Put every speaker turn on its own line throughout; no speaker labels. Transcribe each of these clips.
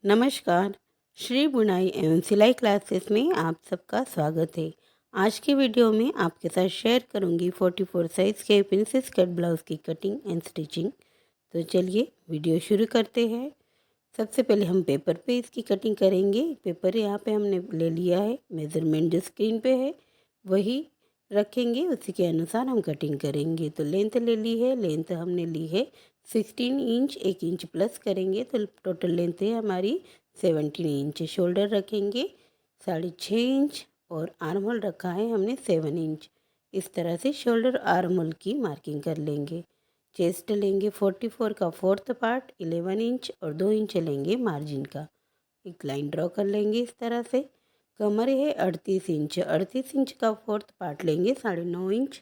नमस्कार। श्री बुनाई एवं सिलाई क्लासेस में आप सबका स्वागत है। आज के वीडियो में आपके साथ शेयर करूंगी 44 साइज़ के प्रिंसेस कट ब्लाउज़ की कटिंग एंड स्टिचिंग। तो चलिए वीडियो शुरू करते हैं। सबसे पहले हम पेपर पे इसकी कटिंग करेंगे। पेपर यहाँ पे हमने ले लिया है, मेज़रमेंट जो स्क्रीन पे है वही रखेंगे, उसी के अनुसार हम कटिंग करेंगे। तो लेंथ ले ली है, लेंथ हमने ली है 16 इंच, 1 इंच प्लस करेंगे तो टोटल लेंथ है हमारी 17 इंच। शोल्डर रखेंगे 6.5 इंच और आर्म होल रखा है हमने 7 इंच। इस तरह से शोल्डर आर्म होल की मार्किंग कर लेंगे। चेस्ट लेंगे 44 का फोर्थ पार्ट 11 इंच और 2 इंच लेंगे मार्जिन का। एक लाइन ड्रॉ कर लेंगे इस तरह से। कमर है 38 इंच, 38 इंच का फोर्थ पार्ट लेंगे 9.5 इंच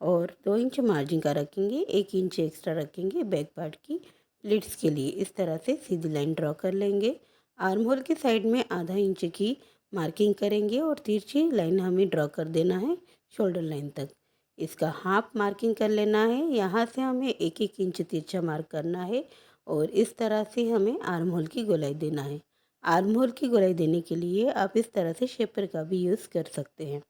और 2 इंच मार्जिन का रखेंगे, 1 इंच एक्स्ट्रा रखेंगे बैक पार्ट की प्लीट्स के लिए। इस तरह से सीधी लाइन ड्रॉ कर लेंगे। आर्म होल की साइड में आधा इंच की मार्किंग करेंगे और तिरछी लाइन हमें ड्रॉ कर देना है शोल्डर लाइन तक। इसका हाफ मार्किंग कर लेना है। यहाँ से हमें 1-1 इंच तिरछा मार्क करना है और इस तरह से हमें आर्म होल की गोलाई देना है। आर्म होल की गोलाई देने के लिए आप इस तरह से शेपर का भी यूज़ कर सकते हैं।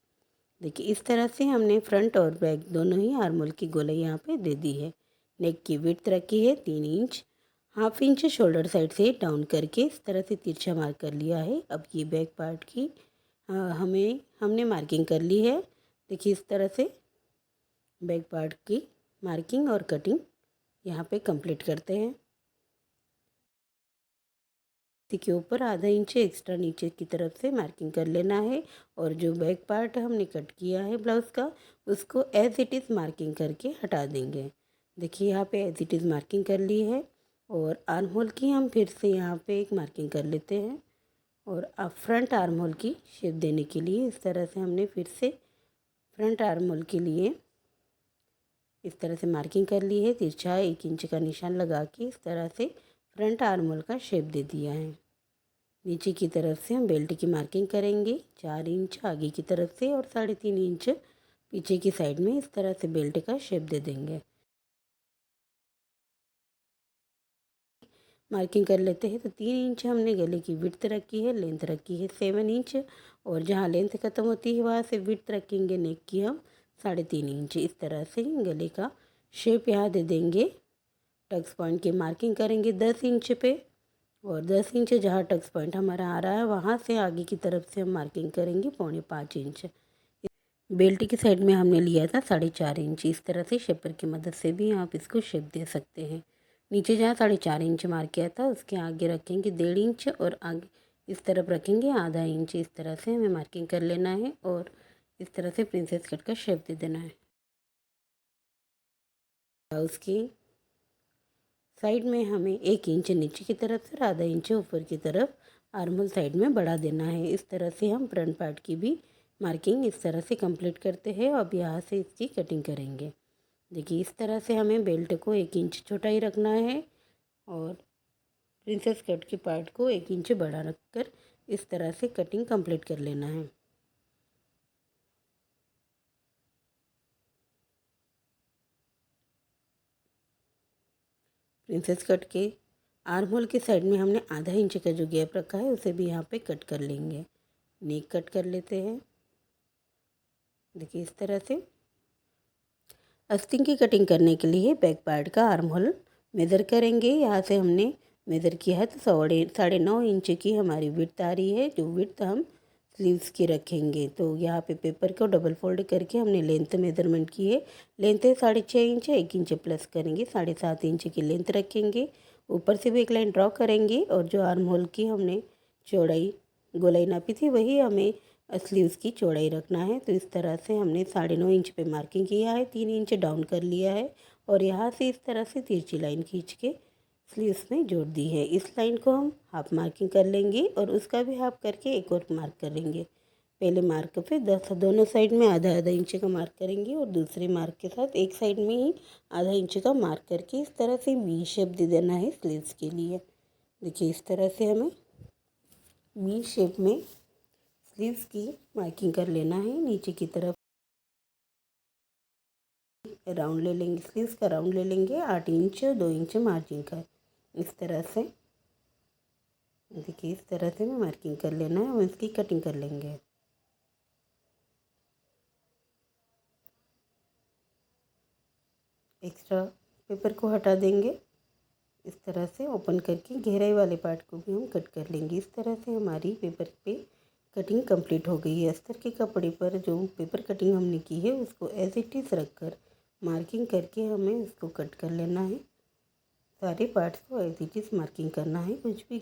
देखिए इस तरह से हमने फ्रंट और बैक दोनों ही आर्म होल की गोलाई यहाँ पे दे दी है। नेक की विड्थ रखी है 3 inch, half inch shoulder side से डाउन करके इस तरह से तिरछा मार्क कर लिया है। अब ये बैक पार्ट की हमने मार्किंग कर ली है। देखिए इस तरह से बैक पार्ट की मार्किंग और कटिंग यहाँ पे कंप्लीट करते हैं। इसी के ऊपर आधा इंच एक्स्ट्रा नीचे की तरफ से मार्किंग कर लेना है और जो बैक पार्ट हमने कट किया है ब्लाउज़ का उसको एज इट इज़ मार्किंग करके हटा देंगे। देखिए यहाँ पे एज इट इज़ मार्किंग कर ली है और आर्म होल की हम फिर से यहाँ पे एक मार्किंग कर लेते हैं और अब फ्रंट आर्म होल की शेप देने के लिए इस तरह से हमने फिर से फ्रंट आर्म होल के लिए इस तरह से मार्किंग कर ली है। तिरछा 1 इंच का निशान लगा के इस तरह से फ्रंट आर्म होल का शेप दे दिया है। नीचे की तरफ से हम बेल्ट की मार्किंग करेंगे 4 इंच आगे की तरफ से और 3.5 इंच पीछे की साइड में इस तरह से बेल्ट का शेप दे देंगे। मार्किंग कर लेते हैं। तो 3 इंच हमने गले की विड्थ रखी है, लेंथ रखी है 7 इंच और जहाँ लेंथ ख़त्म होती है वहाँ से विड्थ रखेंगे नेक की हम 3.5 इंच। इस तरह से गले का शेप यहाँ दे देंगे। टक्स पॉइंट की मार्किंग करेंगे 10 इंच पे और 10 इंच जहाँ टक्स पॉइंट हमारा आ रहा है वहाँ से आगे की तरफ से हम मार्किंग करेंगे 4.25 इंच। बेल्ट की साइड में हमने लिया था 4.5 इंच। इस तरह से शेपर की मदद से भी आप इसको शेप दे सकते हैं। नीचे जहाँ 4.5 इंच मार्क किया था उसके आगे रखेंगे 1.5 इंच और आगे इस तरफ रखेंगे आधा इंच। इस तरह से हमें मार्किंग कर लेना है और इस तरह से प्रिंसेस कट का शेप दे देना है। ब्लाउज़ की साइड में हमें 1 इंच नीचे की तरफ से आधा इंच ऊपर की तरफ आर्म होल साइड में बढ़ा देना है। इस तरह से हम फ्रंट पार्ट की भी मार्किंग इस तरह से कंप्लीट करते हैं। अब यहाँ से इसकी कटिंग करेंगे। देखिए इस तरह से हमें बेल्ट को 1 इंच छोटा ही रखना है और प्रिंसेस कट के पार्ट को 1 इंच बड़ा रखकर इस तरह से कटिंग कंप्लीट कर लेना है। प्रिंसेस कट के आर्म होल के साइड में हमने आधा इंच का जो गैप रखा है उसे भी यहाँ पे कट कर लेंगे। नेक कट कर लेते हैं। देखिए इस तरह से अस्तिंग की कटिंग करने के लिए बैक पार्ट का आर्म होल मेज़र करेंगे। यहाँ से हमने मेज़र किया है तो 9.5 इंच की हमारी विड्थ आ रही है। जो विड्थ हम स्लीव्स की रखेंगे तो यहाँ पे पेपर को डबल फोल्ड करके हमने लेंथ मेज़रमेंट की है। लेंथ है 6.5 इंच, 1 इंच प्लस करेंगे 7.5 इंच की लेंथ रखेंगे। ऊपर से भी एक लाइन ड्रॉ करेंगे और जो आर्म होल की हमने चौड़ाई गोलाई नापी थी वही हमें स्लीव्स की चौड़ाई रखना है। तो इस तरह से हमने 9.5 इंच पे मार्किंग किया है, 3 इंच डाउन कर लिया है और यहाँ से इस तरह से तिरछी लाइन खींच के स्लीव्स में जोड़ दी है। इस लाइन को हम हाफ मार्किंग कर लेंगे और उसका भी हाफ करके एक और मार्क करेंगे। पहले मार्क पे 10 दोनों साइड में आधा आधा इंच का मार्क करेंगे और दूसरे मार्क के साथ एक साइड में ही आधा इंच का मार्क करके इस तरह से वी शेप दे देना है स्लीव्स के लिए। देखिए इस तरह से हमें वी शेप में स्लीव्स की मार्किंग कर लेना है। नीचे की तरफ राउंड ले लेंगे, स्लीव्स का राउंड ले लेंगे 8 इंच 2 इंच मार्जिन का। इस तरह से देखिए इस तरह से हमें मार्किंग कर लेना है और इसकी कटिंग कर लेंगे। एक्स्ट्रा पेपर को हटा देंगे। इस तरह से ओपन करके गहराई वाले पार्ट को भी हम कट कर लेंगे। इस तरह से हमारी पेपर पे कटिंग कंप्लीट हो गई है। अस्तर के कपड़े पर जो पेपर कटिंग हमने की है उसको एज इट इज़ रख कर मार्किंग करके हमें उसको कट कर लेना है। सारे पार्ट्स को एज इट इज़ मार्किंग करना है, कुछ भी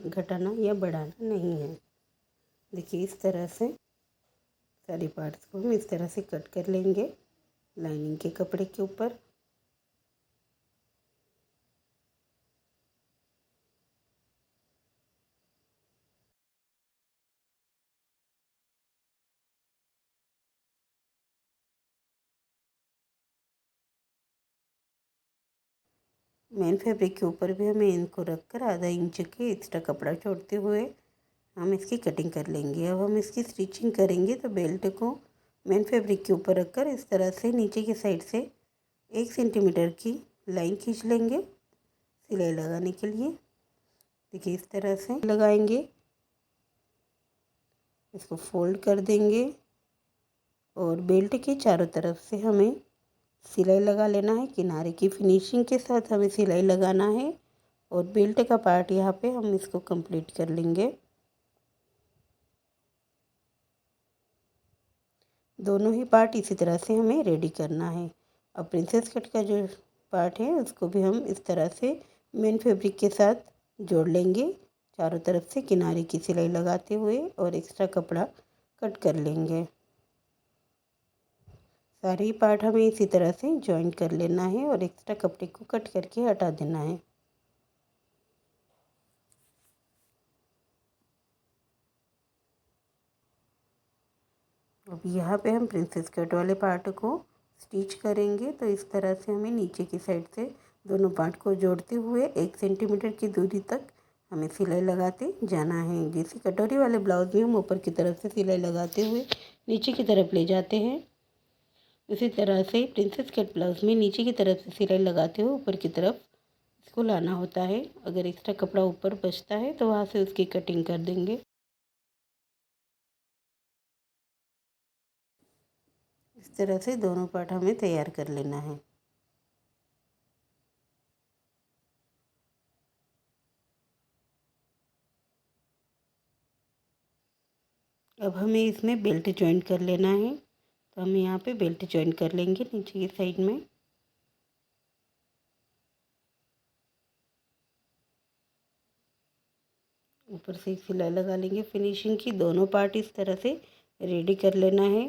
घटाना या बढ़ाना नहीं है। देखिए इस तरह से सारे पार्ट्स को हम इस तरह से कट कर लेंगे लाइनिंग के कपड़े के ऊपर। मेन फैब्रिक के ऊपर भी हमें इनको रख कर आधा इंच के एक्स्ट्रा कपड़ा छोड़ते हुए हम इसकी कटिंग कर लेंगे। अब हम इसकी स्टिचिंग करेंगे तो बेल्ट को मेन फैब्रिक के ऊपर रखकर इस तरह से नीचे की साइड से 1 सेंटीमीटर की लाइन खींच लेंगे सिलाई लगाने के लिए। देखिए इस तरह से लगाएंगे, इसको फोल्ड कर देंगे और बेल्ट के चारों तरफ से हमें सिलाई लगा लेना है। किनारे की फिनिशिंग के साथ हमें सिलाई लगाना है और बेल्ट का पार्ट यहाँ पे हम इसको कंप्लीट कर लेंगे। दोनों ही पार्ट इसी तरह से हमें रेडी करना है। अब प्रिंसेस कट का जो पार्ट है उसको भी हम इस तरह से मेन फैब्रिक के साथ जोड़ लेंगे, चारों तरफ से किनारे की सिलाई लगाते हुए और एक्स्ट्रा कपड़ा कट कर लेंगे। सारे ही पार्ट हमें इसी तरह से जॉइन कर लेना है और एक्स्ट्रा कपड़े को कट करके हटा देना है। अब यहाँ पे हम प्रिंसेस कट वाले पार्ट को स्टिच करेंगे तो इस तरह से हमें नीचे की साइड से दोनों पार्ट को जोड़ते हुए 1 सेंटीमीटर की दूरी तक हमें सिलाई लगाते जाना है। जैसे कटोरी वाले ब्लाउज में हम ऊपर की तरफ से सिलाई लगाते हुए नीचे की तरफ ले जाते हैं, उसी तरह से प्रिंसेस कट ब्लाउज में नीचे की तरफ से सिलाई लगाते हुए ऊपर की तरफ इसको लाना होता है। अगर एक्स्ट्रा कपड़ा ऊपर बचता है तो वहाँ से उसकी कटिंग कर देंगे। इस तरह से दोनों पार्ट हमें तैयार कर लेना है। अब हमें इसमें बेल्ट जॉइन कर लेना है तो हम यहाँ पे बेल्ट जॉइन कर लेंगे नीचे की साइड में। ऊपर से एक सिलाई लगा लेंगे फिनिशिंग की। दोनों पार्ट इस तरह से रेडी कर लेना है।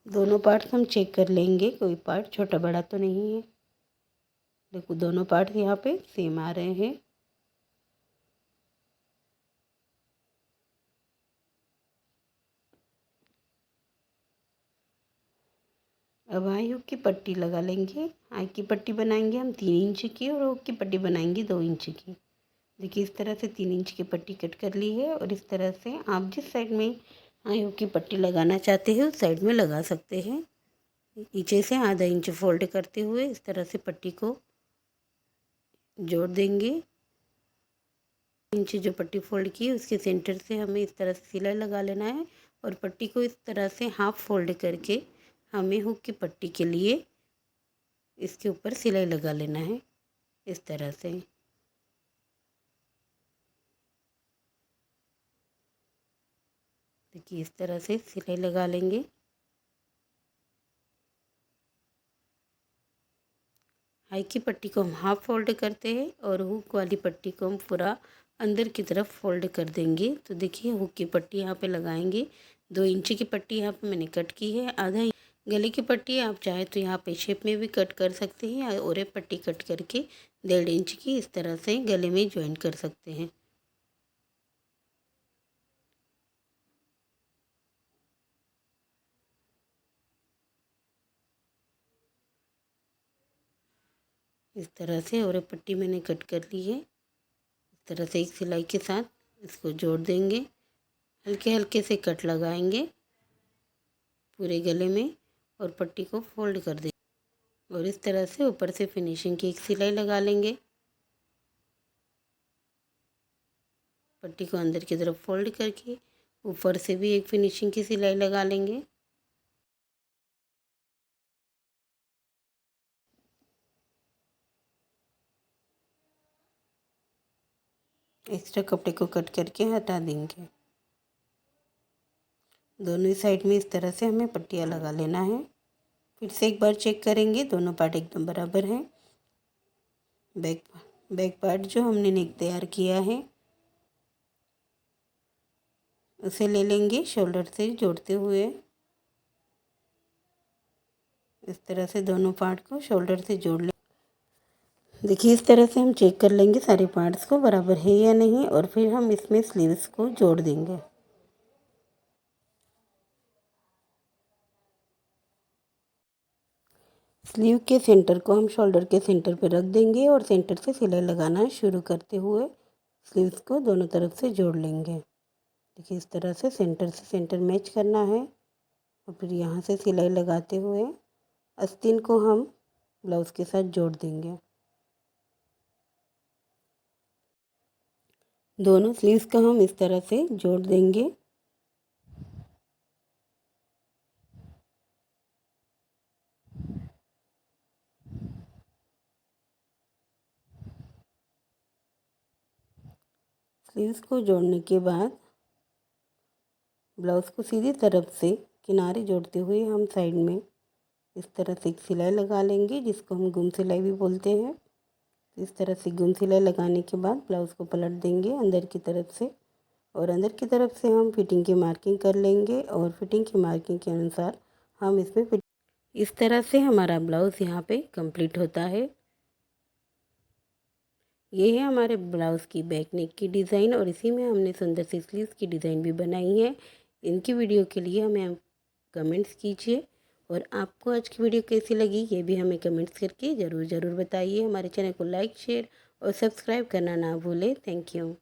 दोनों पार्ट्स हम चेक कर लेंगे, कोई पार्ट छोटा बड़ा तो नहीं है। देखो दोनों पार्ट यहाँ पे सेम आ रहे हैं। अब आई हुक की पट्टी लगा लेंगे। आई की पट्टी बनाएंगे हम 3 इंच की और हुक की पट्टी बनाएंगे 2 इंच की। देखिए इस तरह से 3 इंच की पट्टी कट कर ली है और इस तरह से आप जिस साइड में आई हुक की पट्टी लगाना चाहते हैं उस साइड में लगा सकते हैं। नीचे से आधा इंच फोल्ड करते हुए इस तरह से पट्टी को जोड़ देंगे। इंच जो पट्टी फोल्ड की उसके सेंटर से हमें इस तरह से सिलाई लगा लेना है और पट्टी को इस तरह से हाफ फोल्ड करके हमें हुक की पट्टी के लिए इसके ऊपर सिलाई लगा लेना है इस तरह से। देखिए इस तरह से सिलाई लगा लेंगे। हाई की पट्टी को हम हाफ फोल्ड करते हैं और हुक वाली पट्टी को हम पूरा अंदर की तरफ फोल्ड कर देंगे। तो देखिए हुक की पट्टी यहाँ पे लगाएंगे। 2 इंच की पट्टी यहाँ पे मैंने कट की है। आधा गले की पट्टी आप चाहे तो यहाँ पे शेप में भी कट कर सकते हैं और एक पट्टी कट करके 1.5 इंच की इस तरह से गले में ज्वाइन कर सकते हैं। इस तरह से और एक पट्टी मैंने कट कर ली है। इस तरह से एक सिलाई के साथ इसको जोड़ देंगे। हल्के हल्के से कट लगाएंगे पूरे गले में और पट्टी को फोल्ड कर देंगे। और इस तरह से ऊपर से फिनिशिंग की एक सिलाई लगा लेंगे। पट्टी को अंदर की तरफ फोल्ड करके ऊपर से भी एक फिनिशिंग की सिलाई लगा लेंगे। एक्स्ट्रा कपड़े को कट करके हटा देंगे। दोनों साइड में इस तरह से हमें पट्टियाँ लगा लेना है। फिर से एक बार चेक करेंगे, दोनों पार्ट एकदम बराबर हैं। बैक पार्ट जो हमने नेक तैयार किया है उसे ले लेंगे शोल्डर से जोड़ते हुए। इस तरह से दोनों पार्ट को शोल्डर से जोड़ लें। देखिए इस तरह से हम चेक कर लेंगे सारे पार्ट्स को बराबर है या नहीं, और फिर हम इसमें स्लीव्स को जोड़ देंगे। स्लीव के सेंटर को हम शोल्डर के सेंटर पर रख देंगे और सेंटर से सिलाई लगाना शुरू करते हुए स्लीव्स को दोनों तरफ से जोड़ लेंगे। देखिए इस तरह से सेंटर मैच करना है और फिर यहाँ से सिलाई लगाते हुए आस्तीन को हम ब्लाउज़ के साथ जोड़ देंगे। दोनों स्लीव्स का हम इस तरह से जोड़ देंगे। स्लीव्स को जोड़ने के बाद ब्लाउज़ को सीधी तरफ से किनारे जोड़ते हुए हम साइड में इस तरह से एक सिलाई लगा लेंगे, जिसको हम गुम सिलाई भी बोलते हैं। इस तरह से गुम सिलाई लगाने के बाद ब्लाउज़ को पलट देंगे अंदर की तरफ से, और अंदर की तरफ से हम फिटिंग की मार्किंग कर लेंगे और फिटिंग की मार्किंग के अनुसार हम इसमें इस तरह से हमारा ब्लाउज़ यहाँ पे कंप्लीट होता है। ये है हमारे ब्लाउज़ की बैक नेक की डिज़ाइन, और इसी में हमने सुंदर सी स्लीव्स की डिज़ाइन भी बनाई है। इनकी वीडियो के लिए हमें कमेंट्स कीजिए, और आपको आज की वीडियो कैसी लगी ये भी हमें कमेंट्स करके ज़रूर बताइए। हमारे चैनल को लाइक, शेयर और सब्सक्राइब करना ना भूलें। Thank you.